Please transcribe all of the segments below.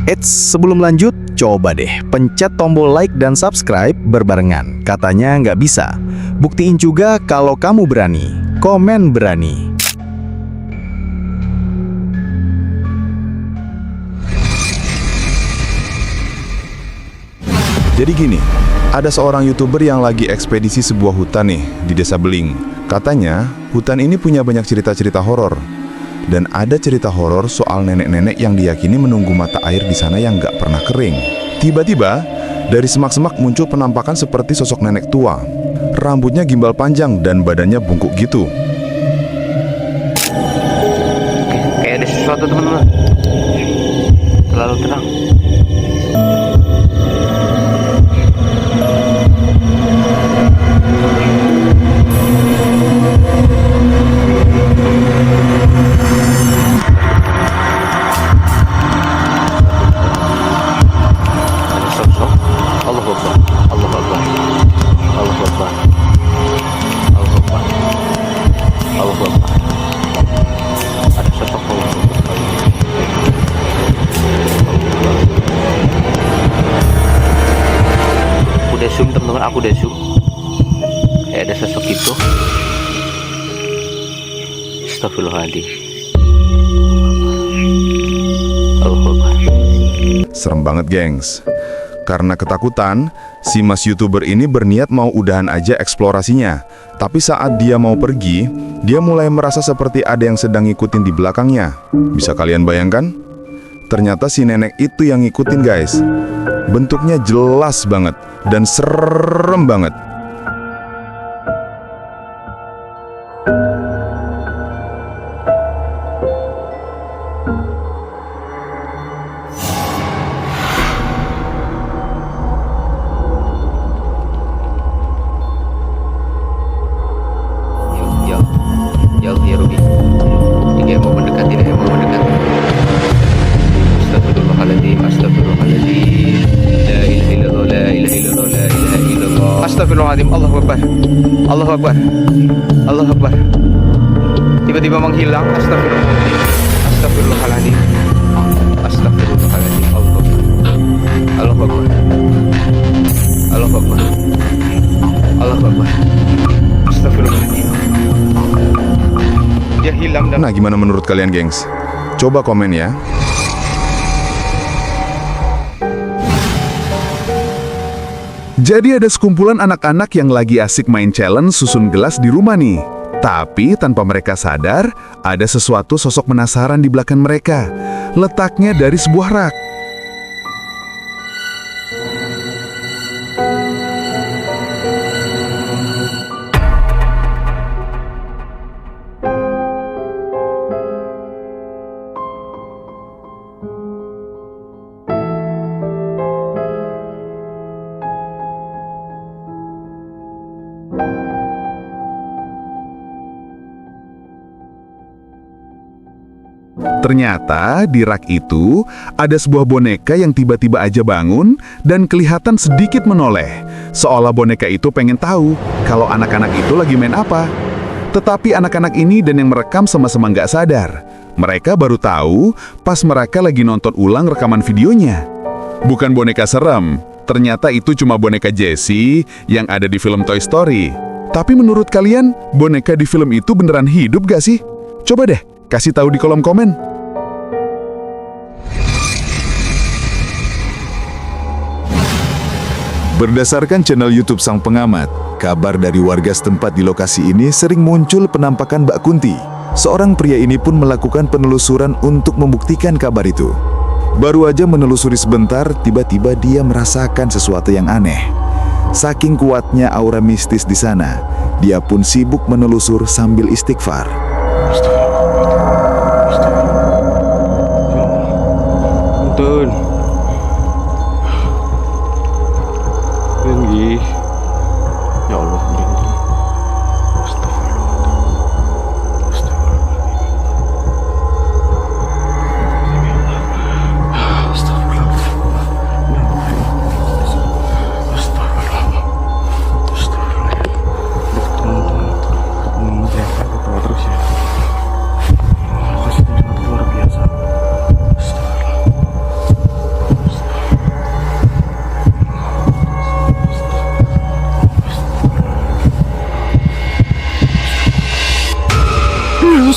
Eits, sebelum lanjut, coba deh pencet tombol like dan subscribe berbarengan. Katanya nggak bisa. Buktiin juga kalau kamu berani. Komen berani. Jadi gini, ada seorang YouTuber yang lagi ekspedisi sebuah hutan nih di Desa Beling. Katanya, hutan ini punya banyak cerita-cerita horor. Dan ada cerita horor soal nenek-nenek yang diyakini menunggu mata air di sana yang nggak pernah kering. Tiba-tiba, dari semak-semak muncul penampakan seperti sosok nenek tua. Rambutnya gimbal panjang dan badannya bungkuk gitu. Kayak ada sesuatu teman-teman. Terlalu tenang. Teman-teman, aku udah zoom. Kayak ada sosok itu. Astagfirullahaladzim. Allahu Akbar. Serem banget, gengs. Karena ketakutan, si mas YouTuber ini berniat mau udahan aja eksplorasinya. Tapi saat dia mau pergi, dia mulai merasa seperti ada yang sedang ngikutin di belakangnya. Bisa kalian bayangkan? Ternyata si nenek itu yang ngikutin, guys. Bentuknya jelas banget dan serem banget. Jauh ya Ruby. Ini yang mau mendekati, ini yang mau mendekati. Astagfirullahaladzim, astagfirullahaladzim. La ilaha illallah, la ilaha illallah, la ilaha illallah. Astagfirullahaladzim, Allahu Akbar. Allahu Akbar. Allahu Akbar. Tiba-tiba menghilang. Astagfirullahaladzim. Astagfirullahaladzim. Astagfirullahaladzim. Allahu Akbar. Allahu Akbar. Allahu Akbar. Allahu Akbar. Astagfirullahaladzim. Dia hilang dan... Nah, gimana menurut kalian, gengs? Coba komen ya. Jadi ada sekumpulan anak-anak yang lagi asik main challenge susun gelas di rumah nih. Tapi tanpa mereka sadar, ada sesuatu sosok penasaran di belakang mereka. Letaknya dari sebuah rak. Ternyata di rak itu ada sebuah boneka yang tiba-tiba aja bangun dan kelihatan sedikit menoleh. Seolah boneka itu pengen tahu kalau anak-anak itu lagi main apa. Tetapi anak-anak ini dan yang merekam sama-sama nggak sadar. Mereka baru tahu pas mereka lagi nonton ulang rekaman videonya. Bukan boneka serem, ternyata itu cuma boneka Jessie yang ada di film Toy Story. Tapi menurut kalian, boneka di film itu beneran hidup gak sih? Coba deh, kasih tahu di kolom komen. Berdasarkan channel YouTube Sang Pengamat, kabar dari warga setempat di lokasi ini sering muncul penampakan Mbak Kunti. Seorang pria ini pun melakukan penelusuran untuk membuktikan kabar itu. Baru aja menelusuri sebentar, tiba-tiba dia merasakan sesuatu yang aneh. Saking kuatnya aura mistis di sana, dia pun sibuk menelusur sambil istighfar. Betul. Tinggi. Ya Allah, merinding. Astagfirullah. Astagfirullah. Astagfirullah. Astagfirullah. Terus ya.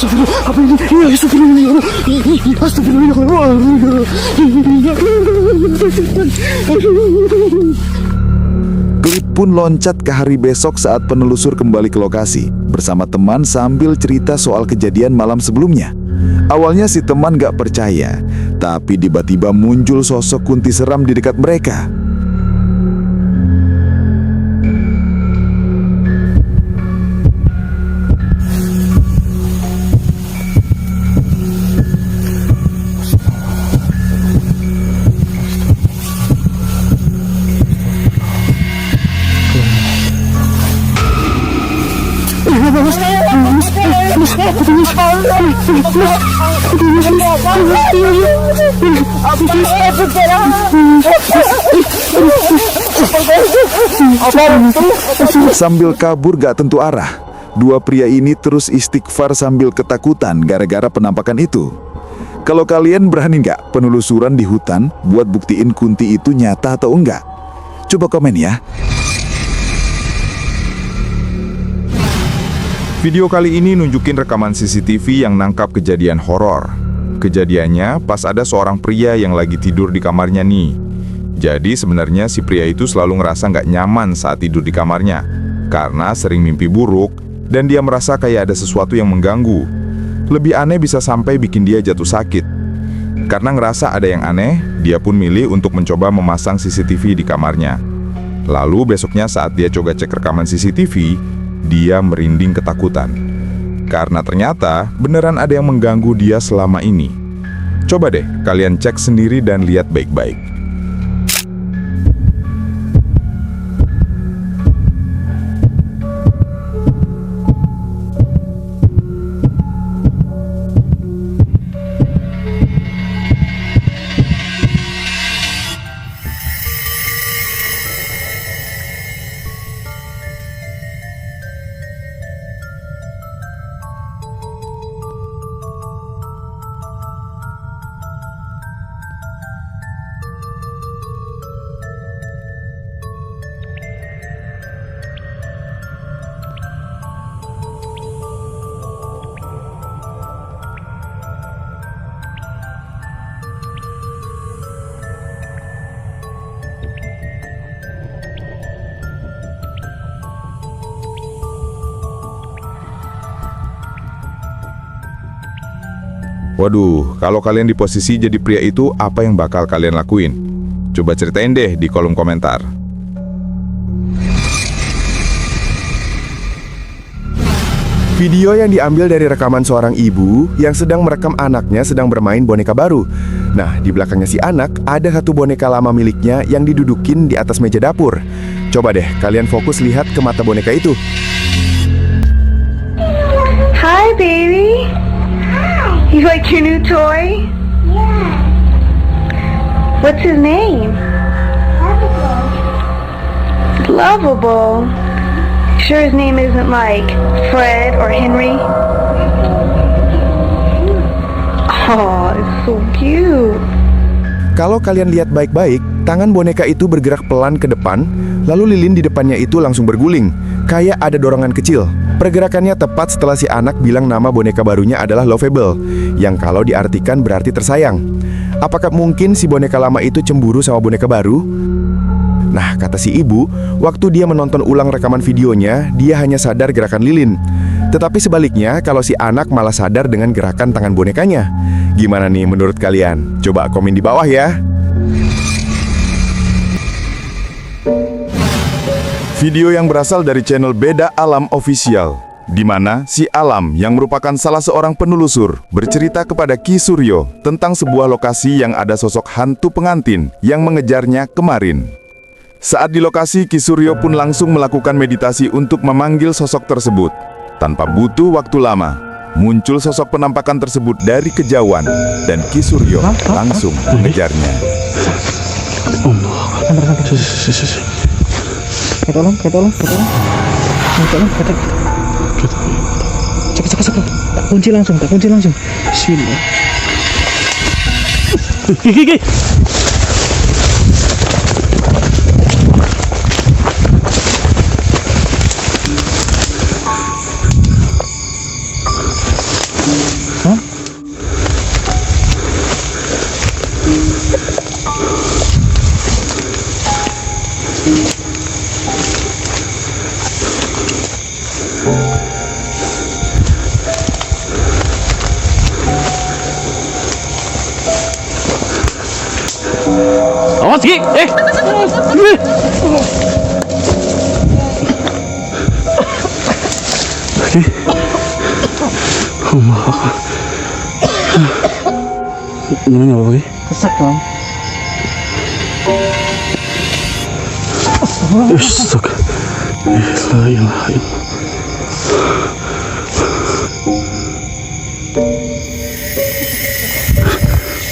Klip pun loncat ke hari besok saat penelusur kembali ke lokasi bersama teman sambil cerita soal kejadian malam sebelumnya. Awalnya si teman gak percaya, tapi tiba-tiba muncul sosok Kunti seram di dekat mereka. Sambil kabur gak tentu arah, dua pria ini terus istighfar sambil ketakutan gara-gara penampakan itu. Kalau kalian berani nggak penelusuran di hutan buat buktiin Kunti itu nyata atau enggak? Coba komen ya. Video kali ini nunjukin rekaman CCTV yang nangkap kejadian horor. Kejadiannya pas ada seorang pria yang lagi tidur di kamarnya nih. Jadi sebenarnya si pria itu selalu ngerasa nggak nyaman saat tidur di kamarnya karena sering mimpi buruk dan dia merasa kayak ada sesuatu yang mengganggu. Lebih aneh bisa sampai bikin dia jatuh sakit. Karena ngerasa ada yang aneh, dia pun milih untuk mencoba memasang CCTV di kamarnya. Lalu besoknya saat dia coba cek rekaman CCTV, dia merinding ketakutan. Karena ternyata beneran ada yang mengganggu dia selama ini. Coba deh kalian cek sendiri dan lihat baik-baik. Waduh, kalau kalian di posisi jadi pria itu, apa yang bakal kalian lakuin? Coba ceritain deh di kolom komentar. Video yang diambil dari rekaman seorang ibu yang sedang merekam anaknya sedang bermain boneka baru. Nah, di belakangnya si anak ada satu boneka lama miliknya yang didudukin di atas meja dapur. Coba deh kalian fokus lihat ke mata boneka itu. Hi, baby. You like your new toy? Yeah. What's his name? Lovable. Sure his name isn't like Fred or Henry? Oh, it's so cute. Kalau kalian lihat baik-baik, tangan boneka itu bergerak pelan ke depan, lalu lilin di depannya itu langsung berguling, kayak ada dorongan kecil. Pergerakannya tepat setelah si anak bilang nama boneka barunya adalah Lovable, yang kalau diartikan berarti tersayang. Apakah mungkin si boneka lama itu cemburu sama boneka baru? Nah, kata si ibu, waktu dia menonton ulang rekaman videonya, dia hanya sadar gerakan lilin. Tetapi sebaliknya, kalau si anak malah sadar dengan gerakan tangan bonekanya. Gimana nih menurut kalian? Coba komen di bawah ya. Video yang berasal dari channel Beda Alam Official, di mana si Alam yang merupakan salah seorang penelusur bercerita kepada Ki Suryo tentang sebuah lokasi yang ada sosok hantu pengantin yang mengejarnya kemarin. Saat di lokasi, Ki Suryo pun langsung melakukan meditasi untuk memanggil sosok tersebut. Tanpa butuh waktu lama, muncul sosok penampakan tersebut dari kejauhan dan Ki Suryo langsung mengejarnya. Tolong. Cepat. Tak kunci langsung. Bismillah. Gigi. Awas Ki. Ini apa Ki? Kesak Bang. Astaga. La ilaha illallah.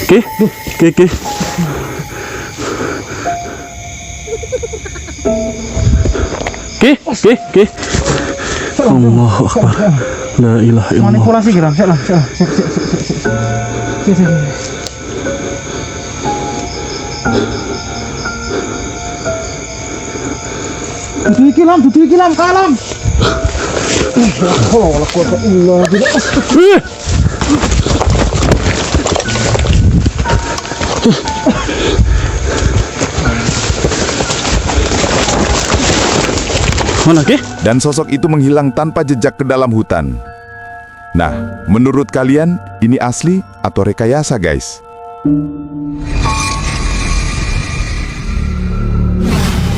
Oke. Oke. Allahu Akbar. La ilaha illallah. Manipulasi gerak, lah. Tutu iki lam kalam. Oh, la quwata illa billah. Mana Ki? Dan sosok itu menghilang tanpa jejak ke dalam hutan. Nah, menurut kalian ini asli atau rekayasa, guys?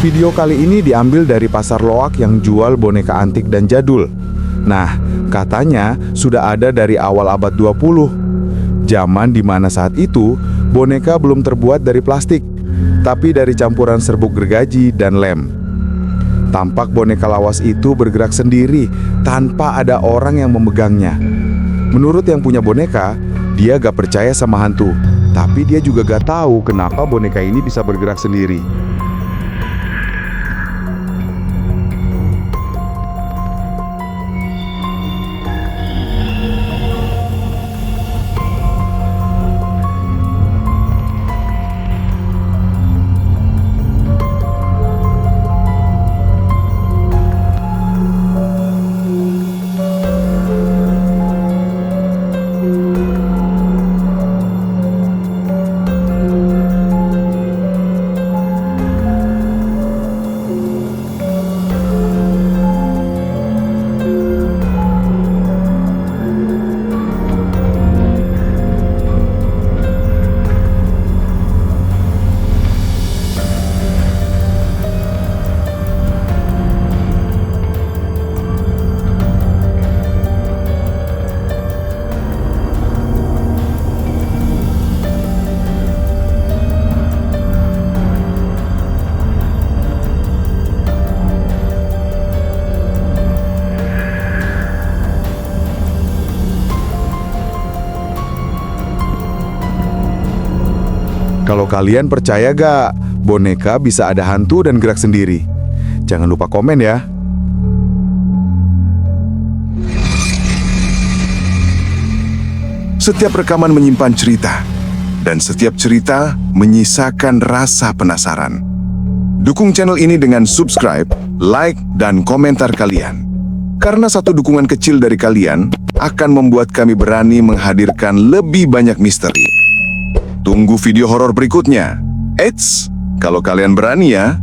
Video kali ini diambil dari pasar loak yang jual boneka antik dan jadul. Nah, katanya sudah ada dari awal abad 20. Zaman di mana saat itu boneka belum terbuat dari plastik, tapi dari campuran serbuk gergaji dan lem. Tampak boneka lawas itu bergerak sendiri tanpa ada orang yang memegangnya. Menurut yang punya boneka, dia gak percaya sama hantu, tapi dia juga gak tahu kenapa boneka ini bisa bergerak sendiri. Kalau kalian percaya gak boneka bisa ada hantu dan gerak sendiri? Jangan lupa komen ya. Setiap rekaman menyimpan cerita, dan setiap cerita menyisakan rasa penasaran. Dukung channel ini dengan subscribe, like, dan komentar kalian. Karena satu dukungan kecil dari kalian akan membuat kami berani menghadirkan lebih banyak misteri. Tunggu video horor berikutnya. Eits, kalau kalian berani ya,